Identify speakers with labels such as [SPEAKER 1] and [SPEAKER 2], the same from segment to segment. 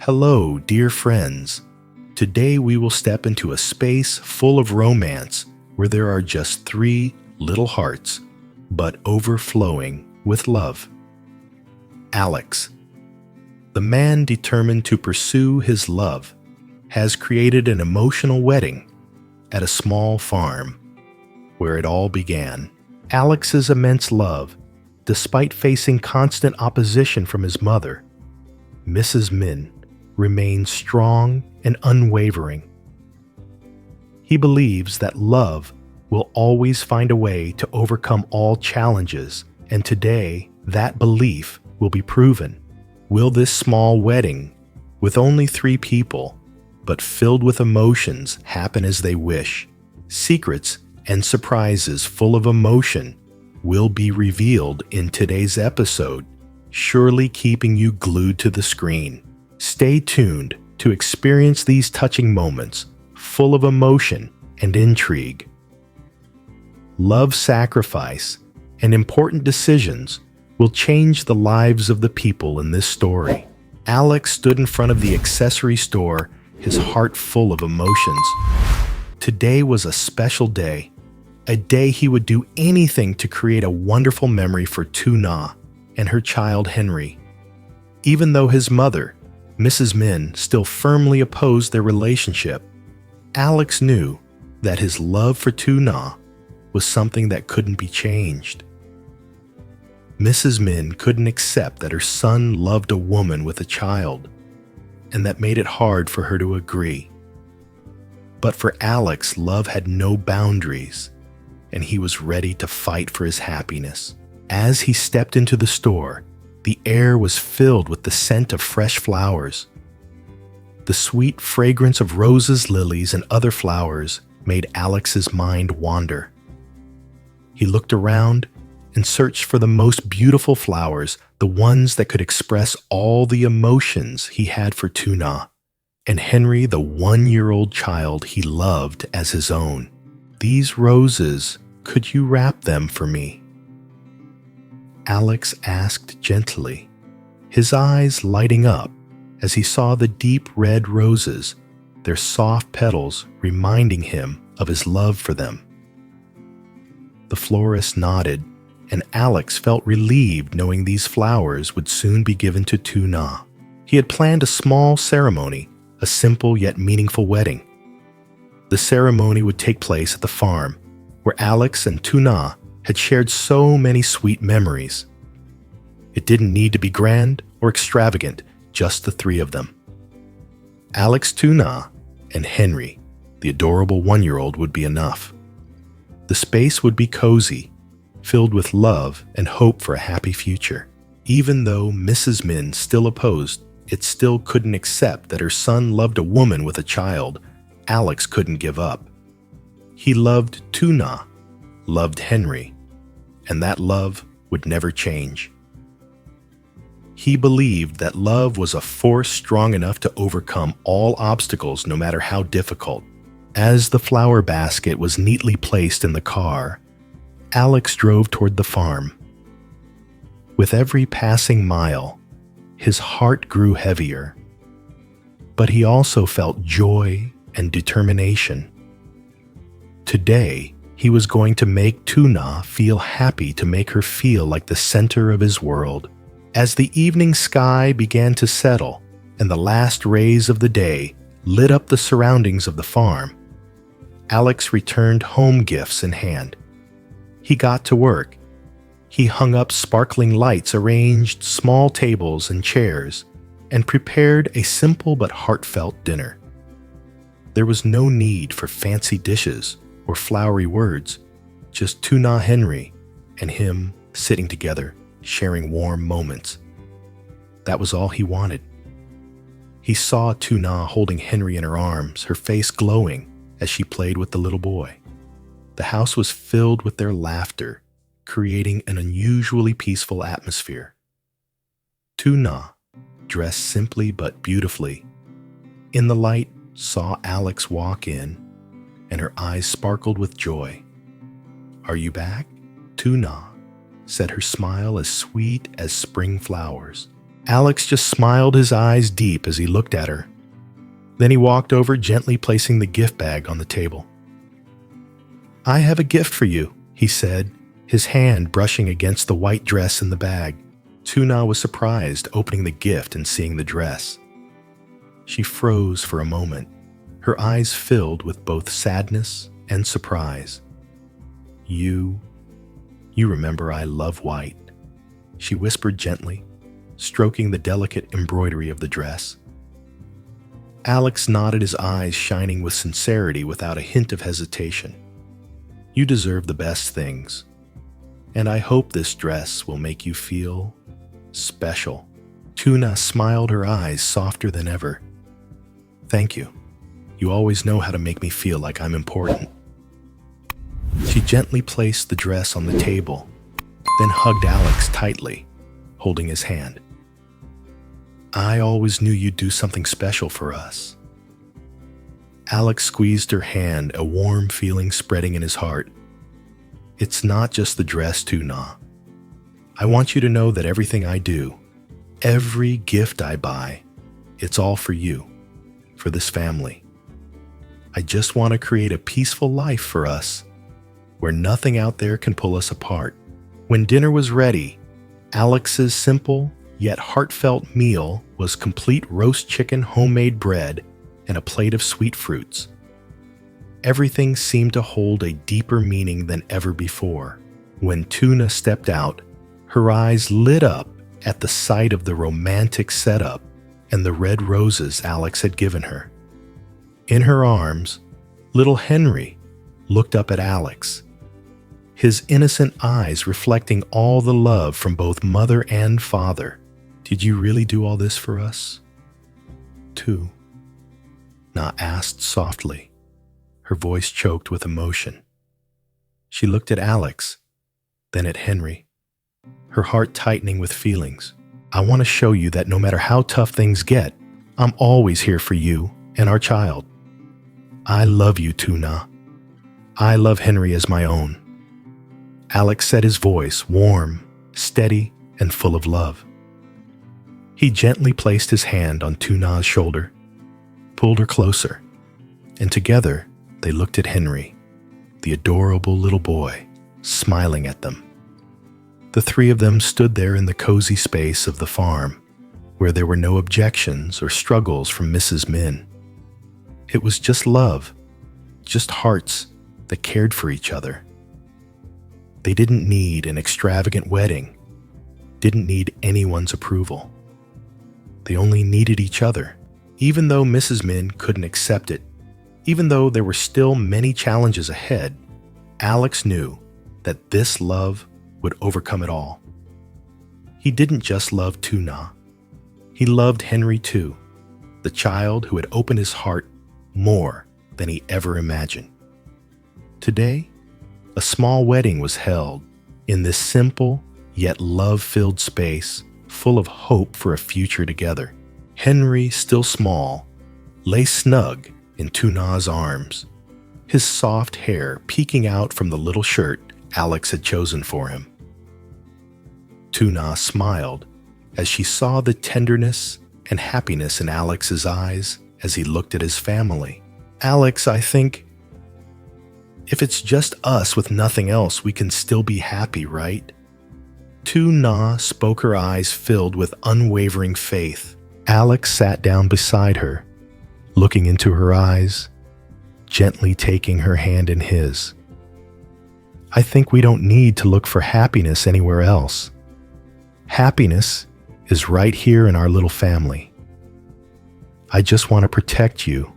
[SPEAKER 1] Hello, dear friends. Today we will step into a space full of romance where there are just three little hearts, but overflowing with love. Alex, the man determined to pursue his love, has created an emotional wedding at a small farm where it all began. Alex's immense love, despite facing constant opposition from his mother, Mrs. Min, remains strong and unwavering. He believes that love will always find a way to overcome all challenges, and today that belief will be proven. Will this small wedding, with only 3 people, but filled with emotions, happen as they wish? Secrets and surprises full of emotion will be revealed in today's episode, surely keeping you glued to the screen. Stay tuned to experience these touching moments, full of emotion and intrigue. Love, sacrifice, and important decisions will change the lives of the people in this story. Alex stood in front of the accessory store, his heart full of emotions. Today was a special day, a day he would do anything to create a wonderful memory for LYTUNA and her child Henry. Even though his mother, Mrs. Min, still firmly opposed their relationship, Alex knew that his love for LYTUNA was something that couldn't be changed. Mrs. Min couldn't accept that her son loved a woman with a child, and that made it hard for her to agree. But for Alex, love had no boundaries, and he was ready to fight for his happiness. As he stepped into the store, the air was filled with the scent of fresh flowers. The sweet fragrance of roses, lilies, and other flowers made Alex's mind wander. He looked around and searched for the most beautiful flowers, the ones that could express all the emotions he had for LYTUNA and Henry, the 1-year-old child he loved as his own. "These roses, could you wrap them for me?" Alex asked gently, his eyes lighting up as he saw the deep red roses, their soft petals reminding him of his love for them. The florist nodded, and Alex felt relieved knowing these flowers would soon be given to LYTUNA. He had planned a small ceremony, a simple yet meaningful wedding. The ceremony would take place at the farm, where Alex and LYTUNA had shared so many sweet memories. It didn't need to be grand or extravagant, just the 3 of them. Alex, LYTUNA, and Henry, the adorable 1-year-old, would be enough. The space would be cozy, filled with love and hope for a happy future. Even though Mrs. Min still opposed, it still couldn't accept that her son loved a woman with a child. Alex couldn't give up. He loved LYTUNA, loved Henry, and that love would never change. He believed that love was a force strong enough to overcome all obstacles, no matter how difficult. As the flower basket was neatly placed in the car, Alex drove toward the farm. With every passing mile, his heart grew heavier, but he also felt joy and determination. Today, he was going to make LYTUNA feel happy, to make her feel like the center of his world. As the evening sky began to settle and the last rays of the day lit up the surroundings of the farm, Alex returned home, gifts in hand. He got to work. He hung up sparkling lights, arranged small tables and chairs, and prepared a simple but heartfelt dinner. There was no need for fancy dishes or flowery words, just LYTUNA, Henry, and him sitting together, sharing warm moments. That was all he wanted. He saw LYTUNA holding Henry in her arms, her face glowing as she played with the little boy. The house was filled with their laughter, creating an unusually peaceful atmosphere. LYTUNA, dressed simply but beautifully, in the light saw Alex walk in, and her eyes sparkled with joy. "Are you back?" LYTUNA said, her smile as sweet as spring flowers. Alex just smiled his eyes deep as he looked at her. Then he walked over, gently placing the gift bag on the table. "I have a gift for you," he said, his hand brushing against the white dress in the bag. LYTUNA was surprised, opening the gift and seeing the dress. She froze for a moment, her eyes filled with both sadness and surprise. You remember I love white," she whispered gently, stroking the delicate embroidery of the dress. Alex nodded, his eyes shining with sincerity without a hint of hesitation. "You deserve the best things, and I hope this dress will make you feel special." LYTUNA smiled, her eyes softer than ever. "Thank you. You always know how to make me feel like I'm important." She gently placed the dress on the table, then hugged Alex tightly, holding his hand. "I always knew you'd do something special for us." Alex squeezed her hand, a warm feeling spreading in his heart. "It's not just the dress, LYTUNA. I want you to know that everything I do, every gift I buy, it's all for you, for this family. I just want to create a peaceful life for us, where nothing out there can pull us apart." When dinner was ready, Alex's simple yet heartfelt meal was complete roast chicken, homemade bread, and a plate of sweet fruits. Everything seemed to hold a deeper meaning than ever before. When LYTUNA stepped out, her eyes lit up at the sight of the romantic setup and the red roses Alex had given her. In her arms, little Henry looked up at Alex, his innocent eyes reflecting all the love from both mother and father. "Did you really do all this for us, too?" Na asked softly, her voice choked with emotion. She looked at Alex, then at Henry, her heart tightening with feelings. "I want to show you that no matter how tough things get, I'm always here for you and our child. I love you, LYTUNA. I love Henry as my own." Alex said, his voice warm, steady, and full of love. He gently placed his hand on LYTUNA's shoulder, pulled her closer, and together they looked at Henry, the adorable little boy, smiling at them. The three of them stood there in the cozy space of the farm, where there were no objections or struggles from Mrs. Min. It was just love, just hearts that cared for each other. They didn't need an extravagant wedding, didn't need anyone's approval. They only needed each other. Even though Mrs. Min couldn't accept it, even though there were still many challenges ahead, Alex knew that this love would overcome it all. He didn't just love LYTUNA. He loved Henry too, the child who had opened his heart more than he ever imagined. Today, a small wedding was held in this simple yet love-filled space, full of hope for a future together. Henry, still small, lay snug in LYTUNA's arms, his soft hair peeking out from the little shirt Alex had chosen for him. LYTUNA smiled as she saw the tenderness and happiness in Alex's eyes as he looked at his family. "Alex, I think if it's just us with nothing else, we can still be happy, right?" LYTUNA spoke, her eyes filled with unwavering faith. Alex sat down beside her, looking into her eyes, gently taking her hand in his. "I think we don't need to look for happiness anywhere else. Happiness is right here in our little family. I just want to protect you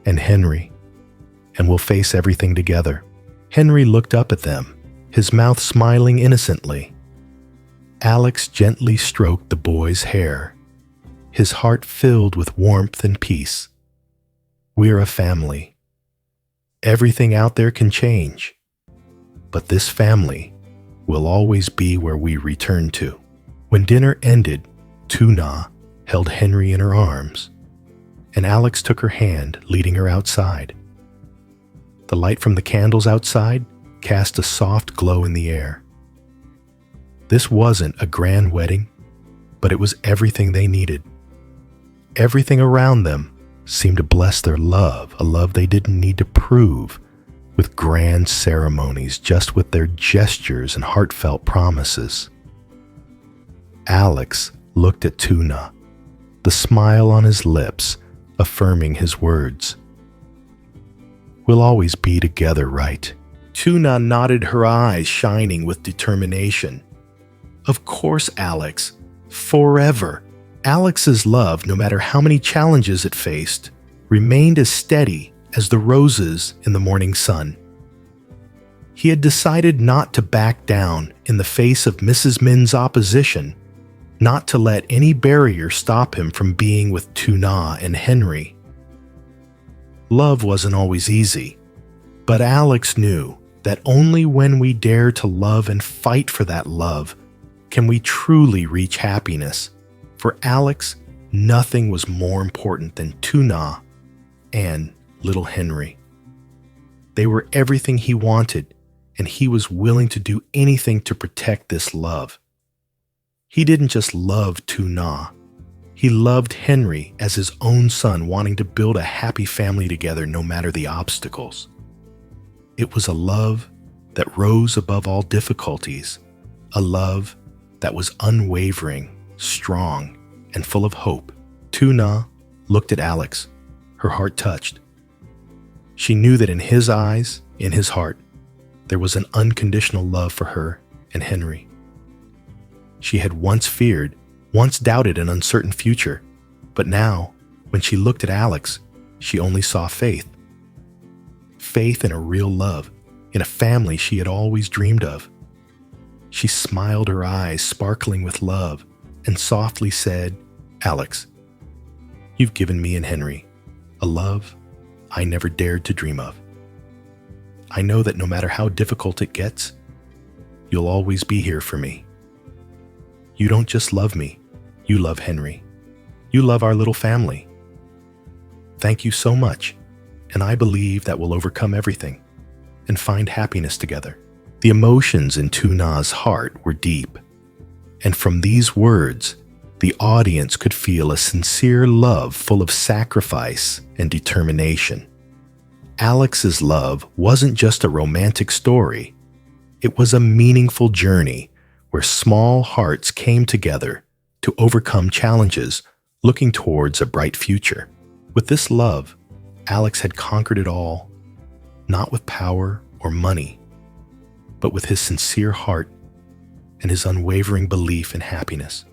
[SPEAKER 1] and Henry, and we'll face everything together." Henry looked up at them, his mouth smiling innocently. Alex gently stroked the boy's hair, his heart filled with warmth and peace. "We're a family. Everything out there can change, but this family will always be where we return to." When dinner ended, LYTUNA held Henry in her arms, and Alex took her hand, leading her outside. The light from the candles outside cast a soft glow in the air. This wasn't a grand wedding. but it was everything they needed. Everything around them seemed to bless their love, a love they didn't need to prove with grand ceremonies, just with their gestures and heartfelt promises. Alex looked at Tuna, the smile on his lips affirming his words. "We'll always be together, right?" Tuna nodded, her eyes shining with determination. "Of course, Alex. Forever." Alex's love, no matter how many challenges it faced, remained as steady as the roses in the morning sun. He had decided not to back down in the face of Mrs. Min's opposition, not to let any barrier stop him from being with Tuna and Henry. Love wasn't always easy, but Alex knew that only when we dare to love and fight for that love can we truly reach happiness. For Alex, nothing was more important than Tuna and little Henry. They were everything he wanted, and he was willing to do anything to protect this love. He didn't just love Tuna. He loved Henry as his own son, wanting to build a happy family together no matter the obstacles. It was a love that rose above all difficulties, a love that was unwavering, strong, and full of hope. Tuna looked at Alex, her heart touched. She knew that in his eyes, in his heart, there was an unconditional love for her and Henry. She had once feared, once doubted an uncertain future, but now, when she looked at Alex, she only saw faith. Faith in a real love, in a family she had always dreamed of. She smiled, her eyes sparkling with love, and softly said, "Alex, you've given me and Henry a love I never dared to dream of. I know that no matter how difficult it gets, you'll always be here for me. You don't just love me, you love Henry. You love our little family. Thank you so much, and I believe that we'll overcome everything and find happiness together." The emotions in Tuna's heart were deep, and from these words, the audience could feel a sincere love full of sacrifice and determination. Alex's love wasn't just a romantic story. It was a meaningful journey where small hearts came together to overcome challenges, looking towards a bright future. With this love, Alex had conquered it all, not with power or money, but with his sincere heart and his unwavering belief in happiness.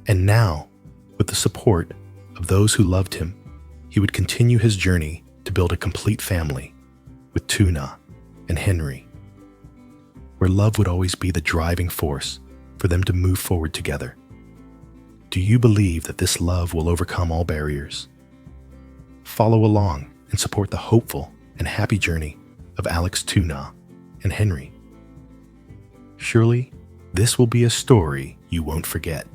[SPEAKER 1] And now, with the support of those who loved him, he would continue his journey to build a complete family with Tuna and Henry, where love would always be the driving force for them to move forward together. Do you believe that this love will overcome all barriers? Follow along and support the hopeful and happy journey of Alex, Tuna, and Henry. Surely, this will be a story you won't forget.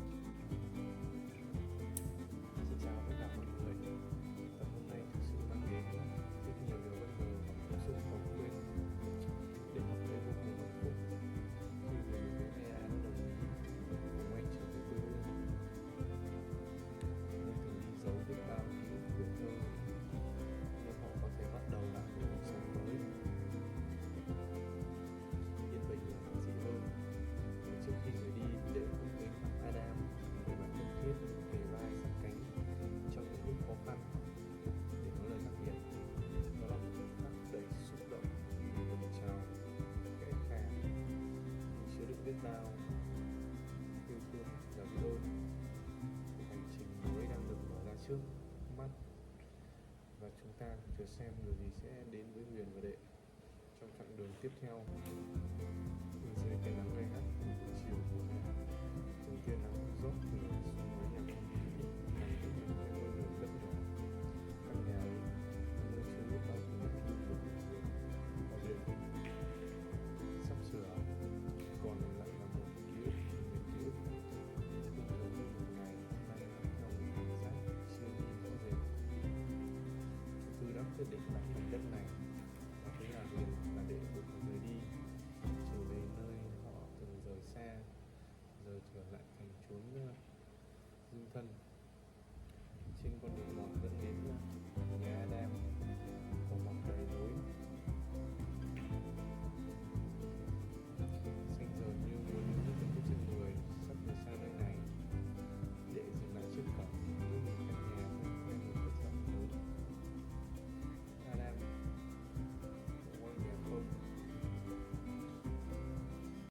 [SPEAKER 2] Trước mắt và chúng ta chờ xem điều gì sẽ đến với Huyền và Đệ trong chặng đường tiếp theo. Mình sẽ cái nắng gay gắt của buổi chiều mùa hè, cùng tia nắng rốt từ xuống mái nhà không khí làm cho mình cái ngôi đường lấp ló căn nhà ấy nơi chưa biết bao nhiêu kỷ niệm của Huyền và Đệ sắp sửa còn lại là một ký ức, một ký ức cũng giống như một ngày đang theo một cảm giác chưa đi rõ rệt. Chúng tôi đã quyết định đặt mảnh đất này và thế là Huyền và Đệ buộc người đi trở về nơi họ từng rời xa, rồi trở lại thành chốn trên con